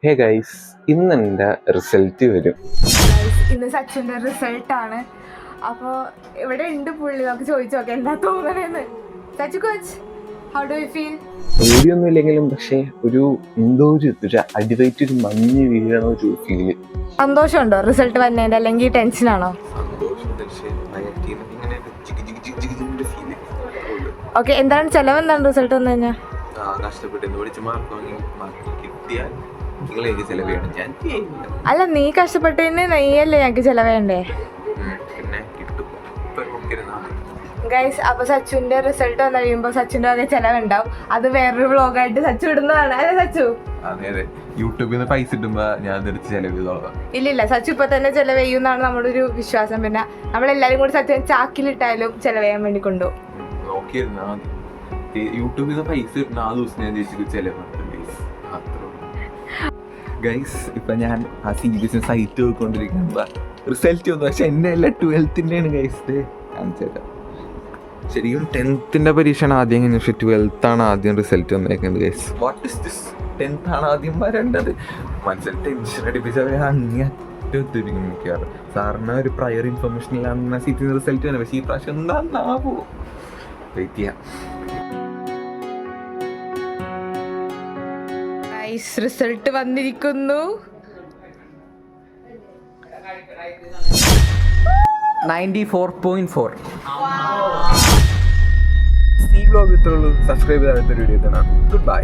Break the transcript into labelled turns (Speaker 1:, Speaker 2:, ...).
Speaker 1: Hey guys, ഇന്ന് എൻ്റെ result വരും.
Speaker 2: ഇന്ന് സച്ചിൻ്റെ റിസൾട്ടാണ്. അപ്പോൾ ഇവിടെ ഉണ്ട് പുള്ളി, നമുക്ക് ചോദിച്ചു നോക്കാം എന്താ തോന്നണേന്ന്. Sachu coach, how do you feel?
Speaker 1: പേടിയൊന്നും ഇല്ലെങ്കിലും പക്ഷേ ഒരു എന്തോ ഒരു അടിവയറ്റ് ഒരു മഞ്ഞ് വീഴണ ഒരു ഫീല്.
Speaker 2: സന്തോഷമുണ്ടോ റിസൾട്ട് വന്നതിൻ്റെ, അല്ലെങ്കിൽ ടെൻഷനാണോ? ഓക്കെ, എന്താണ് ചെലവ്, എന്താണ് റിസൾട്ട് വന്നു കഴിഞ്ഞാൽ? അല്ല, നീ കഷ്ടപ്പെട്ടതിന് നെയ്യല്ലേ ഞങ്ങൾക്ക് ചെലവേണ്ടേ? ഗൈസ്, അപ്പൊ സച്ചുവിന്റെ റിസൾട്ട് വന്നു കഴിയുമ്പോ സച്ചുവിന്റെ വക ചെലവുണ്ടാവും. അത് വേറൊരു വ്ളോഗായിട്ട് സച്ചു ഇടുന്നതാണ്. അല്ലേ സച്ചു?
Speaker 3: യൂട്യൂബിൽ നിന്ന് പൈസ ഇടുമ്പോ ഞാൻ ചെലവ് ചെയ്തോളാം.
Speaker 2: ഇല്ലില്ല, സച്ചു ഇപ്പൊ തന്നെ ചെലവ് ചെയ്യുന്നാണ് നമ്മുടെ ഒരു വിശ്വാസം. പിന്നെ നമ്മളെല്ലാരും കൂടി സച്ചു ചാക്കിലിട്ടായാലും ചെലവ് ചെയ്യാൻ വേണ്ടി കൊണ്ടുപോകും.
Speaker 3: യൂട്യൂബിൽ നിന്ന് പൈസ ഇടുന്ന ആ ദിവസം ഞാൻ ചെലവ് ഗൈസ്. ഇപ്പൊ ഞാൻ ആ സീരീസിന് സൈറ്റ് നോക്കിക്കൊണ്ടിരിക്കുമ്പോ റിസൾട്ട് വന്നു. പക്ഷെ എന്നെ അല്ല 12th ഗൈസ് കാണിച്ചേക്കാം. ശരിക്കും 10th പരീക്ഷയാണ് ആദ്യം കഴിഞ്ഞു, പക്ഷെ 12th ആണ് ആദ്യം റിസൾട്ട് വന്നേക്കുന്നത് guys. What is this? 10th ആണ് ആദ്യം വരേണ്ടത്. മനസ്സിൽ ടെൻഷൻ അടിപ്പിച്ചവരെ അങ്ങേറ്റൊത്തിരിക്കും മിക്കവാറും. സാറിന് ഒരു പ്രയർ ഇൻഫർമേഷനിലാണ് സീറ്റിന് റിസൾട്ട് തന്നെ. പക്ഷേ ഈ പ്രാവശ്യം എന്താണാവോ, വെയിറ്റ് ചെയ്യാം.
Speaker 2: റിസൾട്ട് വന്നിരിക്കുന്നു.
Speaker 3: 94.4. ഈ ബ്ലോഗ് ഇത്രയുള്ളൂ. സബ്സ്ക്രൈബ് ചെയ്യാത്ത വീഡിയോ തന്നെ. Good bye.